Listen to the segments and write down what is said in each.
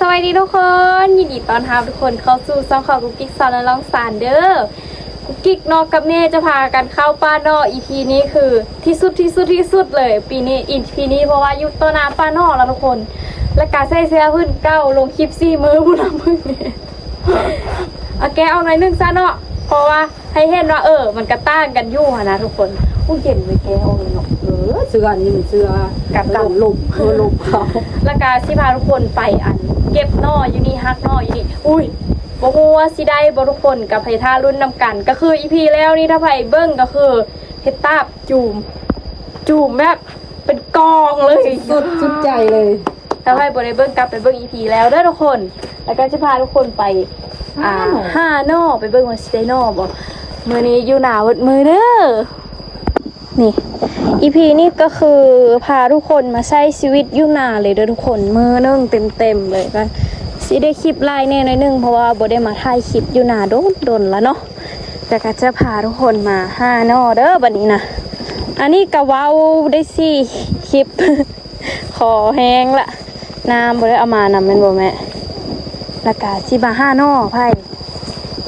สวัสดีทุกคนยินดีต้อนรับทุกคนเข้าสู่ช่องของกุ๊กกิ๊กสอนและร้องสารเด้อกุ๊กกิ๊กนอกกับเน่จะพากันเข้าป้านอก EP นี้คือที่สุดเลยปีนี้ EP นี้เพราะว่ายุต้นน้ำป้านอกแล้วทุกคนและการใส่เสื้อพื้นเก้าลงคลิป4 มื้อบุญน้ำพึ่งเนี่ยเอาแกเอาหน่อยนึงซะเนาะเพราะว่าให้เห็นว่ามันกระต้างกันอยู่นะทุกคนอุ้ยเย็นเลยแกเอาเลยเนาะเสื้อนี่มันเสื้อกับลมเขาแล้วก็สิพาทุกคนไปอันเก็บนออยู่นี่ฮักนออยู่นี่อุ้ยบ่ฮู้ว่าสิได้บ่ทุกคนกับไผท่ารุ่นนำกันก็คืออีพีแล้วนี่ถ้าไผเบิ่งก็คือเฮ็ดตาบจูมแบบเป็นกองเลยสุดใจเลยถ้าไผบ่ได้เบิ่งกลับไปเบิ่งอีพีแล้วเด้อทุกคนแล้วก็จะพาทุกคนไปห้านอไปเบิ่งว่าสิได้นอบ่มื้อนี้อยู่หน้าวัดมือเด้อนี่อีพีนี่ก็คือพาทุกคนมาใช้ชีวิตยุ่นาเลยเด้อทุกคนมือนึ่งเต็มเลยกันสิได้คลิปไล่แน่หน่อยนึงเพราะว่าบ่ได้มาถ่ายคลิปยุ่นาโดนแล้วเนาะแต่ก็จะพาทุกคนมาห้านอเด้อบัดนี้นะอันนี้ก็ว้าวได้4 คลิป ขอแห้งละน้ำบ่ได้เอามานำแม่นบ่แม่แล้วก็สิมาห้านอไผ่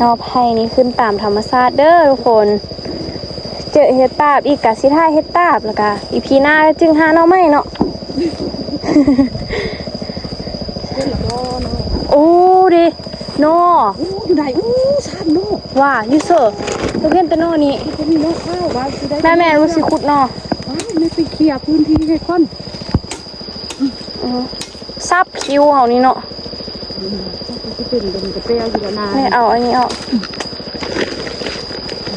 นอไผ่นี่ขึ้นตามธรรมชาติเด้อทุกคนเจอเฮ็ดตาบอีกกะสิท่าเฮ็ดตาบแล้วก็อีพีหน้าจึงหาเนาะไม่เนาะ โอ้ดินออยู่ไหนชันโน่ว่าอยู่เซอร์ลูกเห็นแต่นอนี่จะมีนกข้าวว่าสิได้แม่รู้สิขุดนอไม่ไปเคลียร์พื้นที่ให้ก่อนซับคิวเฮานี่เนาะจะเป็นกระเปียวอยู่นานแม่เอาอันนี้เอา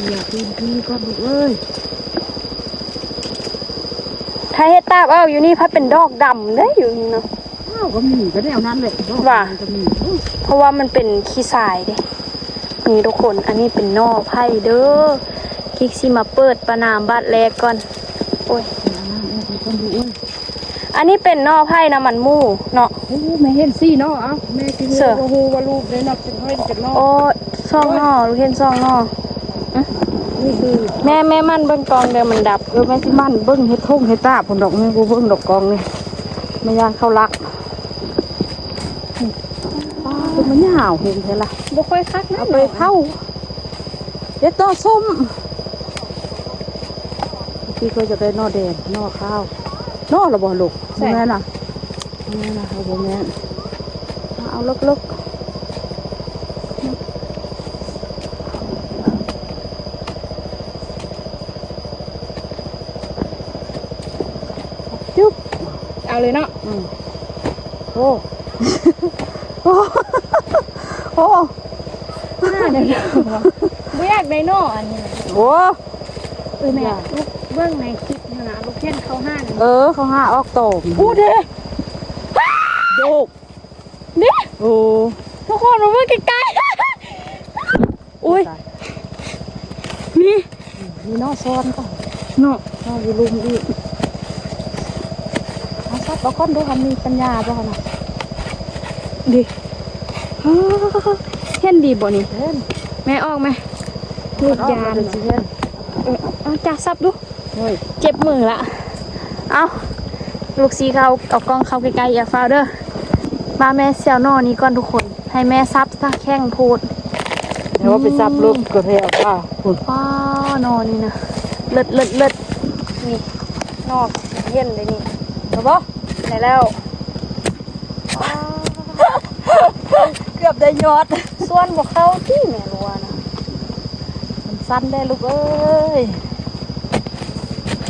เคลียร์พื้นที่ก่อนลูกเอ้ยถ้าเฮ็ดตาบเอาอยู่นี่พัดเป็นดอกดำเด้อยู่นี่เนาะข้าวก็มีก็แนวนั้นเลยว่าจะมีเพราะว่ามันเป็นขี้ทรายเด้นี่ทุกคนอันนี้เป็นนอไผ่เด้อกิ๊กสิมาเปิดประนามบาดแรกก่อนโอ้ยอันนี้เป็นนอไผ่น้ำมันหมูเนาะแม่เห็นซี่เนาะเอาแม่กินหูว่าลูกได้นับเป็นห้อยเป็นนอโอ้ซ่องนอลูกเห็นซ่องนอนี่คือแม่มันเบิ้งกองเดิมมันดับแม่ที่มันเบิ้งเฮ็ดทุ่งเฮ็ดตาผลดอกนี่กูเบิ้งดอกกองนี่ไม่ยานเข้ารักคือมันยาวเห็นใช่ละบ่ค่อยคักนะเอาไปเผาเด็ดต้อส้มพี่ก็จะได้นอแดงนอข้าวนอระบอลูกแม่น่ะเอาบ่แม่เอาลึกจุ๊บเอาเลยเนาะโอ้เดี๋ยวไม่อยากได้นออันนี้โอ้แม่ลูกเบื้องในคลิปนะลูกเห็นเขาห้างเขาห้าออกโตพูดเด้โดกเนี่ยโอ้ทุกคนมาเมื่อไกลๆอุ้ยนี่นอซ้อนก็เนาะนออยู่ลุมอีกเอาซับเอาก้อนดูมีปัญญาบ่นะดิเห็นดีบ่นี่แม่ออกไหมลูกยานเอาจับซับดูเจ็บมือละเอาลูกซีเขาเอากล้องเข้าใกล้ๆอย่าฟาวเด้อมาแม่เซลนอนี้ก่อนทุกคนให้แม่ซับซะแข้งโพดเดี๋ยวไปซับลูกกระเทียมคุณป้านอนี่นะเลิศนี่นอกเย็นเลยนี่เห็นปะไหนแล้วเกือบได้ยอดส่วนบอกเข้าที่แม่รัวนะมันสั้นได้ลูกเอ้ย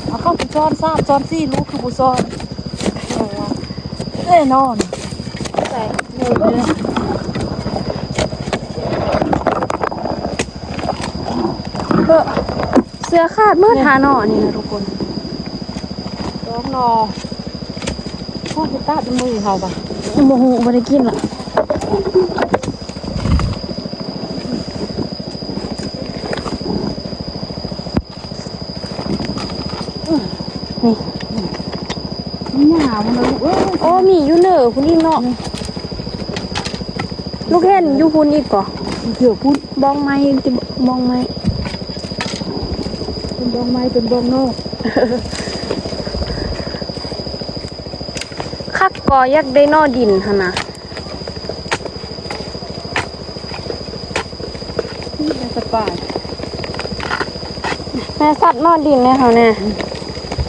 เอาเข้าไปซ้อนซี่ลูกคือบุซ้อนแน่นอนใส่เสื้อขาดเมื่อทานอนี่นะทุกคนร้องนอพ่อจะตาเป็นมือเขาปะโมโหไม่ได้กินหรอนี่หนาวมันเลยโอ้มีอยู่เนอคุณนี่เนาะลูกเห็นอยู่คุณอีกก่อเถื่อพูดบ้องไม้จะบ้องไม้เป็นบ้องไม้เป็นบ้องนอกคักก่อยักได้นอดินฮะนะ ป่า แม่สัตว์นอนดินเนี่ยเขาเนี่ย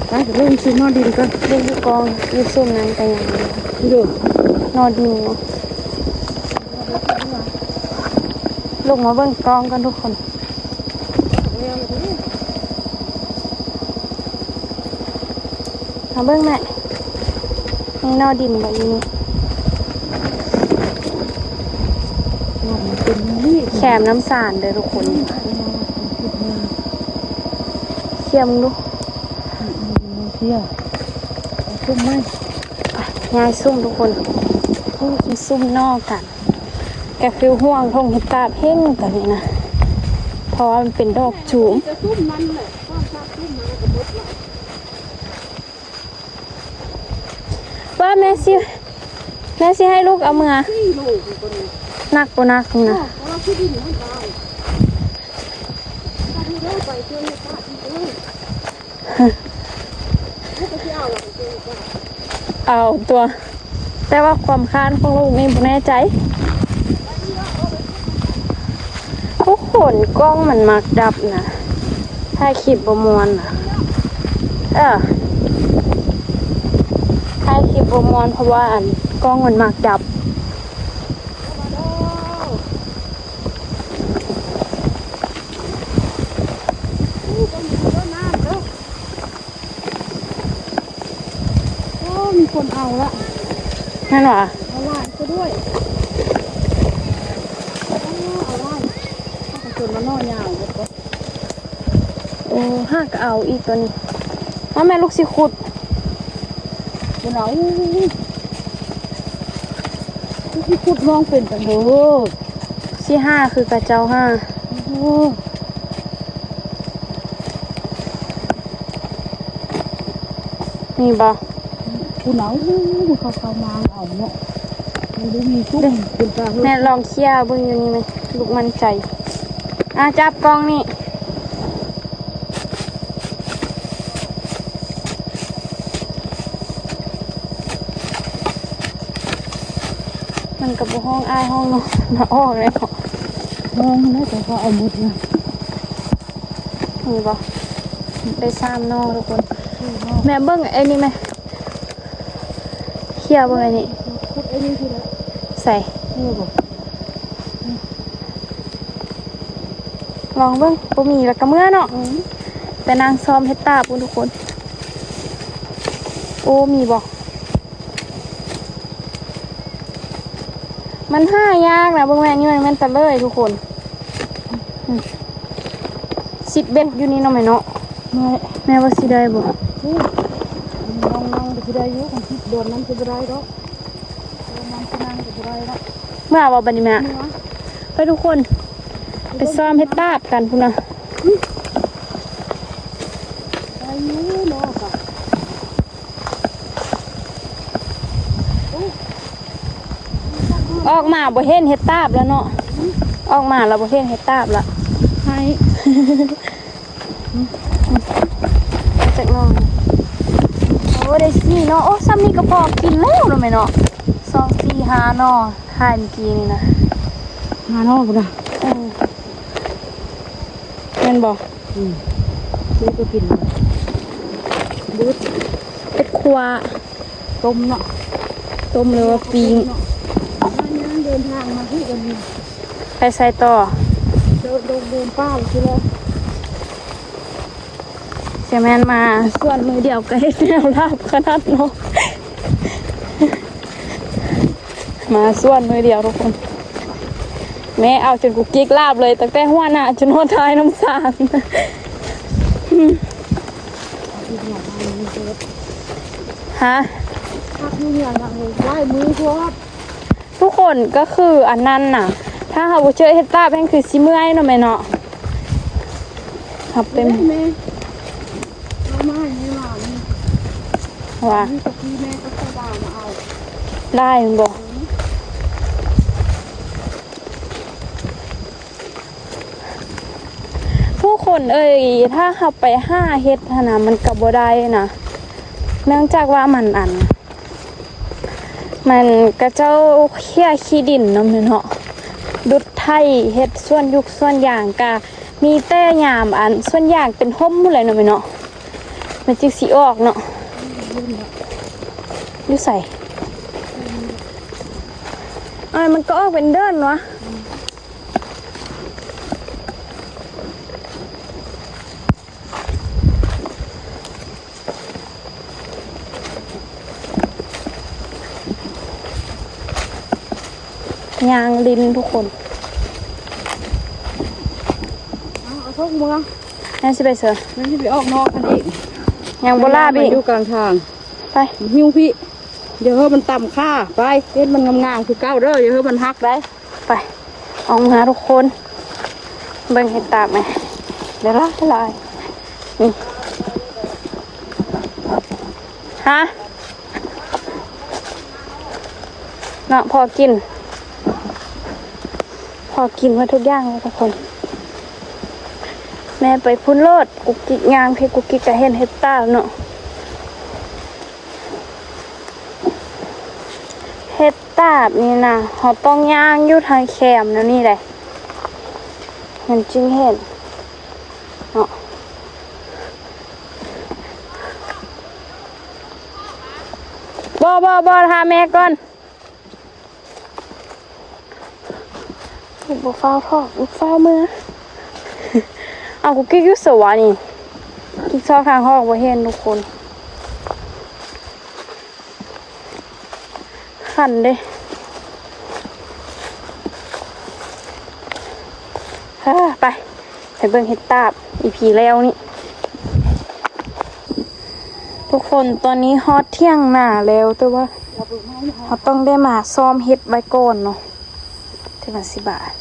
ไปเริ่มซื้อนอนดินก่อน เรียกอยู่กองอยู่ซุ่มนั้นกันอย่างนี้ ดู นอนดินเนาะลงมาเบิ่งกองกันทุกคนมาเบิ่งแม่นี่นอนดินแบบนี้ เป็นนี่ แขมน้ำสารเด้อทุกคนเคี่ยมดู เที่ยวคุ้มไหม ง่ายซุ่มทุกคนมีซุ่มนอกกันก็คือห่วงทงเห็ดตาเพ่งกันนี่นะเพราะว่ามันเป็นดอกจูม จะซุ่มมันเลยความชอบซุ่มมันกับมดเลย ว่าแม่สิให้ลูกเอามือ ที่ลูกคนนี้ นักบ่นักนี่นะ เพราะว่าที่ดินมันตายถ้าที่ได้ไปเจอในป่าที่เลยลูกไปที่เอาหลังเจอป่า เอาตัว แต่ว่าความคานของลูกนี่บ่แน่ใจทุกคนกล้องมันมักดับนะถ้าคลิปบ่ม่วนนะถ้าคลิปบ่ม่วนเพราะว่าอันกล้องมันมักดับมีคนเอาละ นั่นหรอ เอาว่านก็ด้วยเอาว่านถ้าจนมานอนยาวเลยก็ โอ้ห้ากเอาอีกตัวนี้ว่าแม่ลูกสิขุด มันเอาที่ขุดมองเป็นแต่เด้อ สิห้าคือกระเจ้าห้านี่บ่ คุณเอาเขามาเอาเนาะมันดูมีชุ่มเป็นปลา แม่ลองเคี่ยวเบิ่งอยู่นี่ไหมลูกมันใจจับกล้องนี่มันกับห้องอ้ายห้องนอนมาออกเลยเหรอ มองแล้วแต่เขาเอาหมดเลย นี่บ่ได้ซ้ำนอกทุกคนแม่เบิ่งไอ้นี่ไหมเคี่ยวเบิ่งไอ้นี่ ขุดไอ้นี่คืออะไร ใส่ นี่บอก ลองเบิ่งบ่มีแล้วก็เมื่อเนาะแต่นางซ้อมเฮ็ดตาปุ่นทุกคนโอ้มีบ่มันห้ายากนะเบิ่งแม่นี่มันตะเลยทุกคนสิเบ็ดอยู่นี่เนาะแม่เนาะแม่ว่าสิได้บ่ น้องจะได้ยุ่ของที่โดนนั้นจะได้หรอกมันจะนั่งจะได้หรอก เมื่อว่าบัดนี้แม่ไปทุกคนไปซ้อมเฮ็ดตาบกันพุ่นน่ะ ได้ยุ่เนาะค่ะ ออกมาบ่เห็นเฮ็ดตาบแล้วเนาะออกมาแล้วบ่เห็นเฮ็ดตาบละ ให้ จักหน่อยโอ้ได้4เนาะโอ้ซ้ำนี่ก็พอกินแล้วเนาะแม่เนาะ2 4 5เนาะทานกินนี่นะ หานอกนะ แม่นบ่ นี่ก็กินบูด เป็ดคั่ว ต้มเนาะ ต้มหรือว่าปิ้ง เดินทางมาที่กัน ไปใส่ต่อ เดินป้าคือแล้ว เสียแม่นมาส่วนมือเดียวก็เฮ็ดแนวลาบขนาดเนาะมาส่วนมือเดียวทุกคนแม่เอาจนกูกิ๊กลาบเลยตั้งแต่หัวหน้าจนหัวท้ายน้ำสารฮะ พักนี่เนี่ยนะไล่มือทอด ทุกคนก็คืออันนั้นน่ะ ถ้าเขาบ่เจอเฮ็ดตาแพงคือสิเมื่อยเนาะแม่เนาะครับเต็ม แม่เอามาให้หลาน ว่า นี่ตะกี้แม่ก็สบายมาเอา ได้มันบอกผู้คนเอ่ยถ้าเขาไปห้าเฮ็ดหั่นนะมันกับบ่ได้นะเนื่องจากว่ามันมันกระเจ้าเขี้ยขี้ดินเนาะแม่เนาะ ดุดไทยเฮ็ดส่วนยุกส่วนอย่างกะมีแต่ยามอันส่วนอย่างเป็นห่มหมดเลยเนาะแม่เนาะมันจิกสิออกเนาะอยู่ใส่มันก็ออกเป็นเดินวะยางดินทุกคนเอาทุกเมือง นั่นสิไปเสือ นั่นที่ไปออกนอกกันเอง ยางโบราณ ไป พี่ อยู่กลางทาง ไป หิ้วพี่เดี๋ยวมันต่ำค่าไปเฮ็ดมันงามๆคือเก้าเด้อเดี๋ยวมันหักได้ ไปออกมาทุกคนเบิ่งเห็ดตาบไหมเดี๋ยวละลายนี่ฮะเนาะพอกินมาทุกอย่างเลยทุกคน แม่ไปพุ่นโลดกุกกิกงางเพกุกกิกกะเห็นเห็ดตาบเนาะเห็ดตาบนี่นะเขาต้องย่างอยู่ทางแคมนะนี่แหละมันจึงเห็นเนาะบอทาแม่ก่อนบุกฟ้าพ่อบุกฟ้ามือเอากุกกิ๊กยุสวานี่กิ๊กชอบทางห้องบ่เห็นทุกคนขันเด้ไปเบิ่งเห็ดตาบอีพีแล้วนี่ทุกคนตอนนี้ฮอตเที่ยงหน้าแล้วแต่ว่าเขาต้องได้มาซ้อมเห็ดไว้ก่อนเนาะถึง10 บาท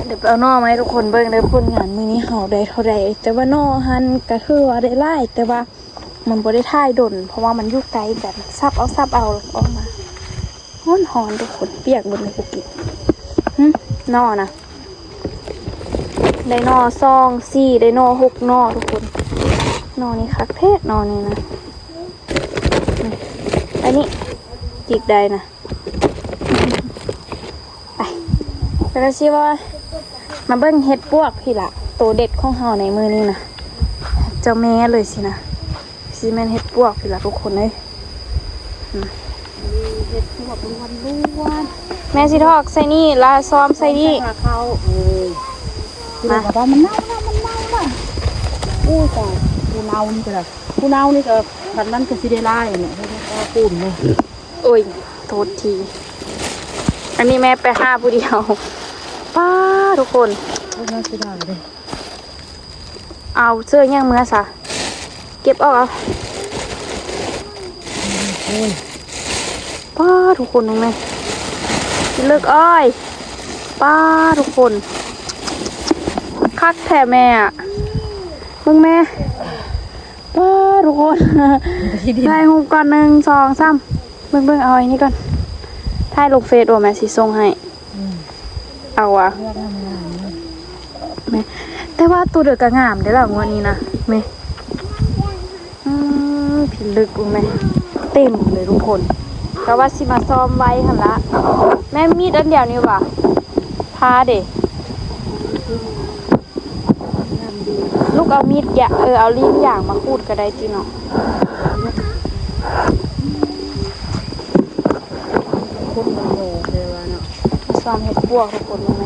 เดี๋ยวไปเอาหน่อมาให้ทุกคนเบิ่งได้ผลงานมื้อนี้เฮาได้เท่าใดแต่ว่าหน่อหันก็คือว่าได้หลายแต่ว่ามันบ่ได้ถ่ายดนเพราะว่ามันอยู่ไกลกันซับเอาออกมาหอนทุกคนเปียกหมดเลยกุกกิหน่อนะได้หน่อ2 4ได้หน่อ6หน่อทุกคนหน่อนี้คักแท้หน่อนี้นะอันนี้จิกได้นะไปแล้วสิว่ามาเบิ้งเห็ดปวกพี่ละตัวเด็ดของเฮาในมือนี้นะเจ้าแม่เลยสินะซีแมนเห็ดปวกพี่ละทุกคนเลยเฮ็ดพวกวันล้วน แม่สิทอกใส่นี่ลาซ้อมใส่นี่ เขามาว่ามันเน่าอู้ตายกูเน่านี่ก็ได้กูเน่านี่ก็บัดนั้นก็สิได้ลายเนี่ยให้ก็ปูนเลย โอ้ยโทษทีอันนี้แม่ไปห้าผู้เดียวป้าทุกคน น่าสิได้เลย เอาเสื้อย่างเมื่อซะเก็บออกเอา โอ้ย ป้าทุกคนตรงนี้เลิกอ้อยป้าทุกคนคักแท้แม่อะมึงแม่ป้าทุกคนได้หูก่อน1 2 3เบิ่งเอาไอ้นี่ก่อนถ่ายลงเฟซโอ้แม่สิส่งให้เอาอะแม่แต่ว่าตัวเด็กก็งามได้อล่ะงวดนี้นะแม่ผิดลึกกูแม่เต็มเลยทุกคนก็ว่าสิมาซ้อมไว้หั่นละแม่มีดอันเดียวนี่ว่ะพาเด้ลูกเอามีดแกะเอาลิ้นอย่างมาขูดก็ได้จีเนาะ คนมันโง่เลยว่าเนาะ ซ้อมเห็ดปวกทุกคนรู้ไหม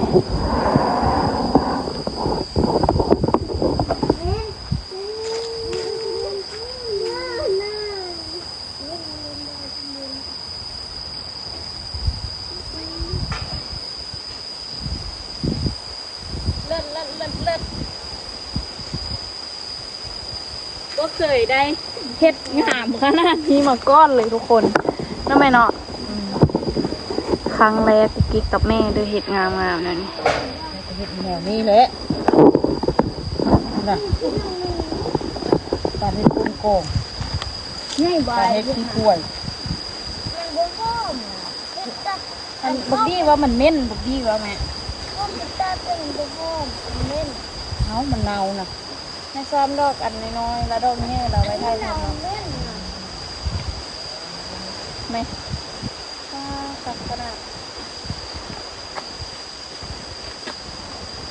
เลิศก็เคยได้เห็ดงามขนาดนี้มาก้อนเลยทุกคนนั่นไหมเนาะครั้งแรกกุ๊กกิ๊กกับแม่ด้วยเห็ดงามนั่นนี่ เฮ็ดแนวนี้แหละน่ะตาเฮ็ดกุ้งโกง ง่ายบา ตาย เฮ็ดขี้ป่วย อันบักดี้ว่ามันเม่นบักดี้ว่าแม่ เอ้ามันเน่าน่ะ ในซ้อมดอกอันน้อยๆแล้วดอกนี้เราไว้ไทยทำเนาะไหมสักขนาด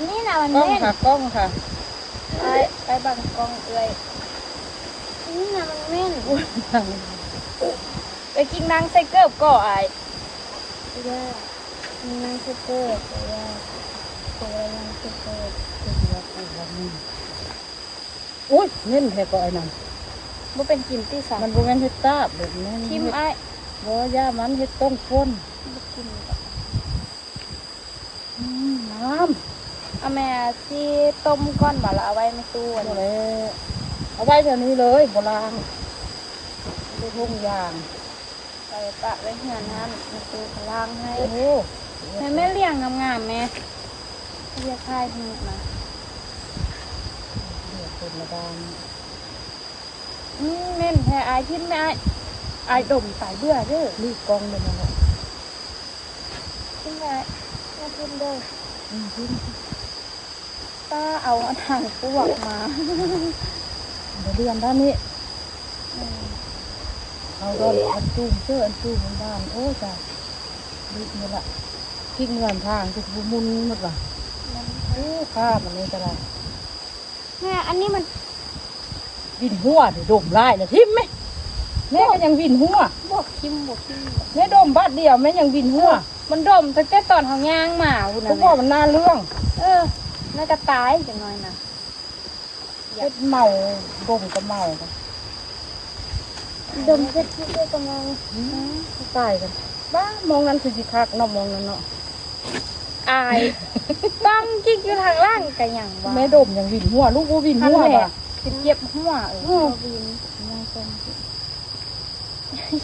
นี่นะมัน กล้อง แม่น ค่ะกล้องค่ะ ไปบังกล้องเอ้ยนี่นะมันแม่นไปกินนางไซเกิลก็ไอ้ย่ามีนางไซเกิลย่าตัวนางไซเกิล อุ้ยเล่นแค่ก็ไอ้นั่น บ่เป็นกินที่สาม มันบ่แม่นเฮ็ดตาบแบบนี้ ทิมไอ้ บ่ย่ามันเฮ็ดต้มข้น บ่กิน น้ำ เอาแม่ที่ต้มก้อนบ่ละเอาไว้ในตู้ บ่แล้วเอาไว้เท่านี้เลยบ่ล้างได้ทุ่งยาง ใส่ปะไว้เหือนนั้นในตู้ข้างล่างให้ โอ้โห แม่เลี้ยงงามๆแม่เรียกค่ายทีมา เดือดเป็นระดาน แม่นแท้อายทิมแม่อายดมสายเบื่อเด้อ รีบกองเลยนะฮะ ทิมแม่ทิมเด้อ ทิ้ง ป้าเอาอันถังปวกมา เดี๋ยวเดือนด้านนี้เอาดอนอันจุ่มเสื้ออันจุ่มมันด้านโอ้จ้ะรีบนี่ละทิ้งเงินทางจะมุนหมดว่ะโอ้ข้ามันเลยจะได้ แม่อันนี้มัน วินหัวเดี๋ยวดมไล่นะทิมไหมแม่ก็ยังวินหัว บวกทิม แม่ดมบาดเดียวแม่ยังวินหัว มันดมตั้งแต่ตอนเขาย่างหมาคุณ ก็ นะ บอกมันน่าเรื่อง น่าจะตายจังหน่อยนะ เฮ็ดเมาดมก็เมากัน ดมเซ็ตที่ด้วยกำลัง ตายกันบ้ามองนั้นคือสิคักเนาะมองนั้นเนาะ อายต้องกิ๊กอยู่ทางล่างกันอย่างว่า แม่ดมยังวินหัวลูกบ่วินหัวป่ะ คือเก็บหัววินยังเป็น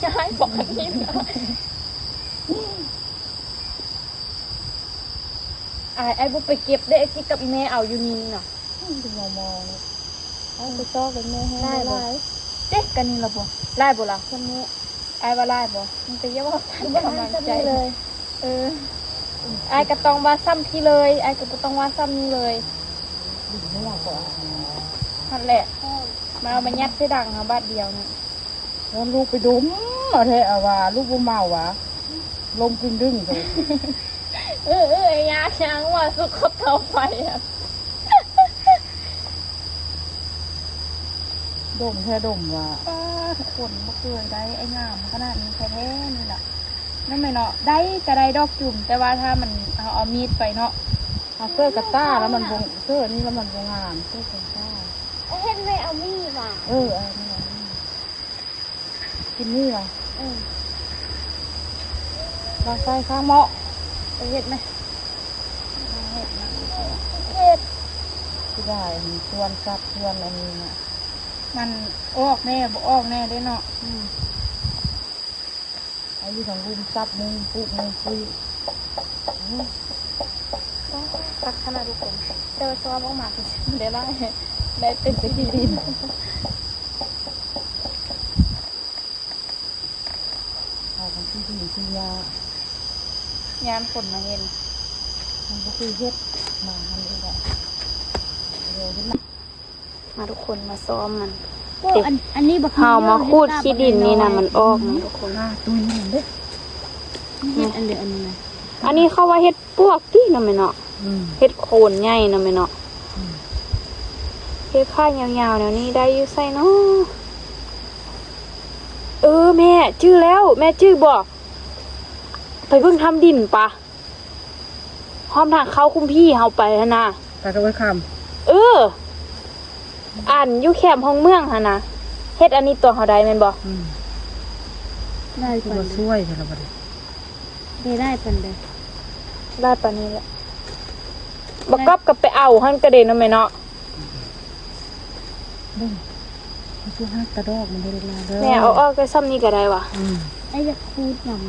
ย้ายบอกนี่นะไอ้บุไปเก็บได้ที่กับแม่เอาอยู่นี่เนาะ ดูมอง ไอ้ไปซอกเป็นแม่ให้ได้บ่เจ๊กันนี่ละบ่ได้บ่ล่ะคนนี้ไอ้ว่าได้บ่มันจะเยอะว่าท่านกำลังใจเลยไอ้ก็ต้องว่าซ้ำพี่เลยไอ้ก็ต้องว่าซ้ำนี่เลย วินหัวก่อน นั่นแหละมาเอามายัดใส่ดังเอาบาทเดียวเนี่ย แล้วลูกไปดมเอาแท้อะว่าลูกบ่เมาวะลมกินดึงเลย ไอ้ยาช้างว่าสุกเขาเตาไฟอ่ะ ดมแท้ดมว่ะ ขนมาเคยได้ไอ้งามขนาดนี้แท้ๆนี่แหละนั่นไม่เนาะได้ก็ได้ดอกจุ่มแต่ว่าถ้ามันเอามีดไปเนาะ เอาเสื้อกระต้าแล้วมันบ่เสื้อนี่แล้วมันบ่งามเสื้อกระต้า เห็นไม่เอามีดว่ะ ไอ้นี่กินนี่ว่ะลาใส่ข้างเหมาะ เห็ดไหมเห็ด ที่ได้ชวนซับชวนอันนี้น่ะ มันออกแน่บ่ออกแน่ได้เนาะ ไอ้ที่ของรุมซับมึงปุกมึงปุย ตักขนาดทุกคนแต่ว่าซ้อมออกมาคือได้ได้เต็ม จะ ที่ กินดินเอาของที่ดินที่ยาย ามคนมาเห็น มันก็คือเฮ็ดมาทำเองได้เร็วขึ้นมา มาทุกคนมาซ้อมมัน อันนี้บัก เฮามาคูดขี้ดินนี่นะมันออกนะทุกคน ตุยนี่เด้ เฮ็ดอันเดียวอันนี้นะ อันนี้เขาว่าเฮ็ดปวกที่นะแม่เนาะเฮ็ดโคนใหญ่นะแม่เนาะเฮ็ดข้ายาวๆแนวนี้ได้อยู่ใส่เนาะแม่ชื่อแล้วแม่ชื่อบอกไปเพิ่งทำดินปะพร้อมทางเข้าคุ้มพี่เฮาไปหั่นน่ะ ตาก็ไว้ค อ่านอยู่แคมป์ห้องเมืองหั่นน่ะเฮ็ดอันนี้ตัวเฮาได้แม่นบ่ ำ ได้ ตั ปั วน เด ช่วยใช่หรือเปล่า ได้ปันเด ได้ปานนี้แหละบ่กลับกับไปเอาหั่นกระเด็นนะแม่เนาะ มันช่วยหักกระดอกมันได้เวลาเด้อ แม่เอาออกไปซ้ำนี้ก็ได้ว่ะ ไอ้จะคูดหยัง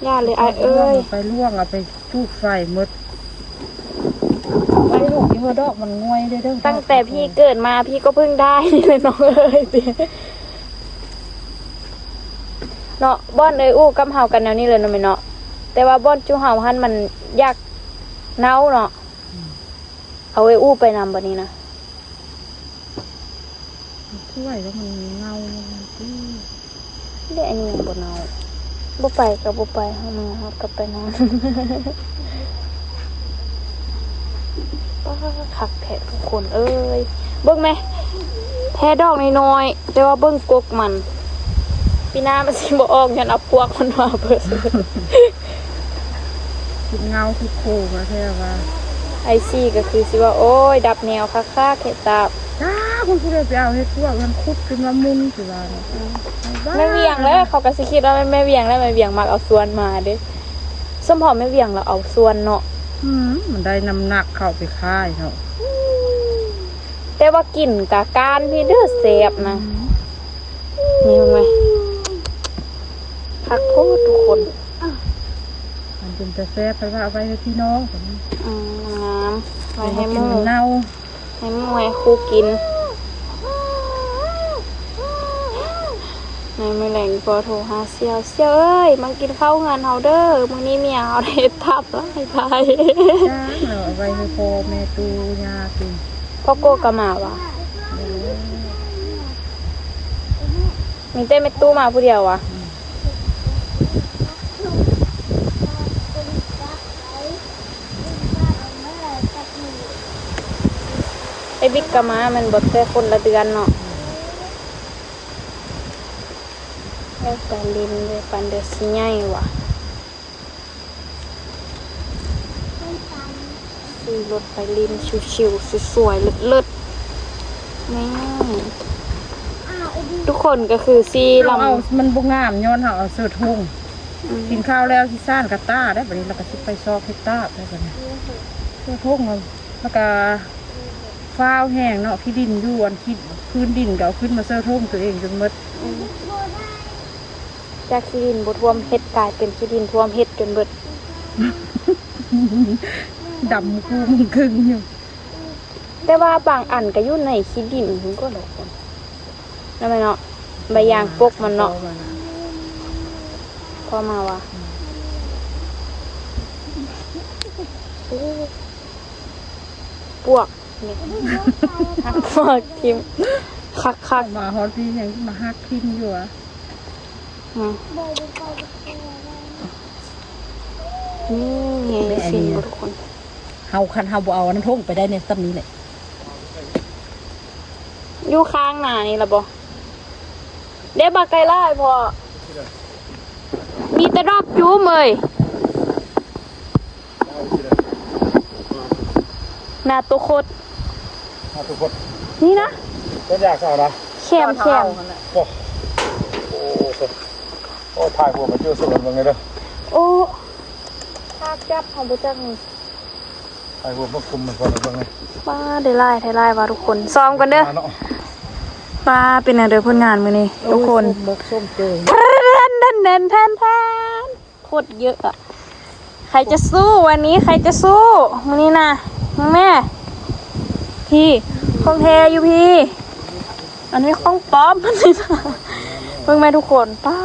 ย่าเลยเอ้ย ไปล่วงเอาไปจูกไฟมดไปลูกที่ว่าดอกมันง่วยได้เด้อ ตั้งแต่พี่เกิดมาพี่ก็เพิ่งได้นี่เลยน้องเอ้ยเนาะบ้อนอู้กำเฮากันแนวนี้เลยเนาะแม่เนาะแต่ว่าบ้อนจูเฮาหันมันยากเน่าเนาะเอาอู้ไปนำบัดนี้นะ ช่วยแล้วมันเงามันที่ เดี๋ยวอันนี้ยังบ่เน่า บ่ไปก็บ่ไปเฮามือเฮากลับไปนอน คักแท้ทุกคนเอ้ยเบิ่งไหมแท้ดอกน้อยๆแต่ว่าเบิ่งกกมันปีหน้ามันสิบ่ออกยันเอาพวกมันมาเบิด คิดเงาคิดโคมาแท้ว่า ไอซี่ก็คือสิว่าโอ้ยดับแนวคักๆเฮ็ดตาบ จ้าคุณผู้ใดไปเอาเฮ็ดพวกมันคุดขึ้นมามุนสิว่าเนี่ย แม่เวียงแล้วเขาก็สิคิดว่าแม่เวียงแล้วแม่เวียงมักเอาส่วนมาเด้สมพอแม่เวียงเราเอาส่วนเนาะ มันได้น้ำหนักเข้าไปค่ายเนาะ แต่ว่ากินกะการพี่เด้อแซ่บนะนี่เห็นไหมคักโคตรทุกคน มันเป็นแต่แซ่บไปว่าเอาไปให้พี่น้องผม งามไว้ให้ห กิ มู นเน่า ให้หมูให้ครูกินในมื้อแลงพอโทรหาเสี่ยวเอ้ยมากินข้าวงานเฮาเด้อมื้อนี้เมียเฮาได้ทับแล้วให้ทาย จ้าเราเอาไปให้พ่อแม่ตูยากิน พ่อโกก็มาว่ะมีแต่แม่ตู้มาผู้เดียวว่ะไอ้บิ๊กก็มามันบ่แต่คนละเดือนเนาะแล้วแต่ลินเลยปันเดอสิใหญ่ว่ะขี่รถไปลินชิวๆสวยๆเลิศๆนี่ทุกคนก็คือซี เราเอา ลำ มันบ่งามย้อนเราเอาเสื้อทุ่งกินข้าวแล้วที่ซ่านกะต้าได้บัดนี้เราก็สิไปซอกเฮ็ดต้าได้บัดนี้เสื้อทุ่งแล้วก็ฟ้าวแห้งเนาะพี่ดินอยู่อันคิดพื้นดินก็เอาขึ้นมาเสื้อทุ่งตัวเองจนหมด จากขี้ดินบท่วมเฮ็ดกลายเป็นขี้ดินท่วมเฮ็ดจนเบิด ดำกูมึงครึ่งอยู่ แต่ว่าบางอันก็อยู่ในขี้ดินถึงก็ดอกคนนั่นแหละเนาะใบยางปกมันเนาะพอมาว่ะปวกเนี่ยหักปวกทิมคัก มาฮอดพี่ยังมาฮักทิมอยู่อ่ะ ๆนี่ไงฟินบ่ทุกคน เฮาคันเฮาบ่เอาอันนั้นทุ่งไปได้ในตับนี้แหละ อยู่ข้างหน้านี่ล่ะบ่เดี๋ยวบาไกลล่าพอมีแต่ดอกจูมเอ้ยหน้าตุโคตร ทุกคน นี่นะ ก็อยากเอานะ แข็ม โอ้โอ้ถ่ายหัวมาเจอสวนมึงไงเด้อ โอ้ภาคจับของบุจักนี่ ถ่ายหัวมาคุมมันก่อนมึงไง ป้าได้ไล่ว่าทุกคนซ้อมกันเด้อป้าเป็นอะไรผลงานมื้อนี้ทุกคน บกส้มเจย แทนโคตรเยอะอะใครจะสู้วันนี้ใครจะสู้มื้อนี้นะแม่พี่ของแท้อยู่พี่อันนี้ของปลอมมันนี่นะเบิ่งไหมทุกคนป้า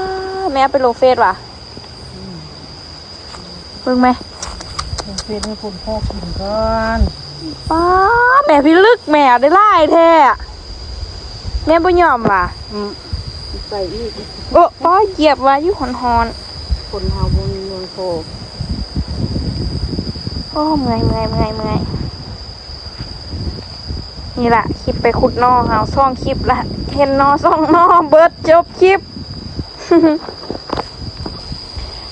แม่ไปลงเฟซว่ะเบิ่งไหม เฟียนให้คนพ่อกินก่อน ป้าแม่พี่ลึกแม่ได้ไล่แท้อะแม่บ่ยอมว่ะ ใส่อีก โอ้ป้าเหยียบว่าอยู่หอน คนเฮาบ่มีเมืองโค โอ้เมื่อยนี่แหละคลิปไปขุดนอเฮาซ่องคลิปละเห็นนอซ่องนอเบิดจบคลิป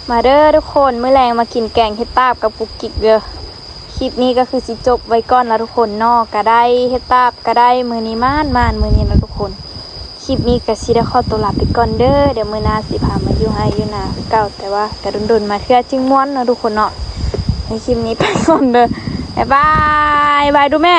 มาเด้อทุกคนมื้อแรงมากินแกงเห็ดตาบกับกุกกิกเด้อคลิปนี้ก็คือสิจบไว้ก่อนแล้วทุกคนนอก็ได้เห็ดตาบก็ได้มื้อนี้ม่านมื้อนี้แล้วทุกคนคลิปนี้ก็สิได้ขอตัวลาไปก่อนเด้อเดี๋ยวมื้อหน้าสิพามาอยู่ให้อยู่นาคือเก่าแต่ว่าก็ดนๆมาเทื่อจึงม่วนเนาะทุกคนเนาะในคลิปนี้ไปก่อนเด้อบ๊ายบายดูแม่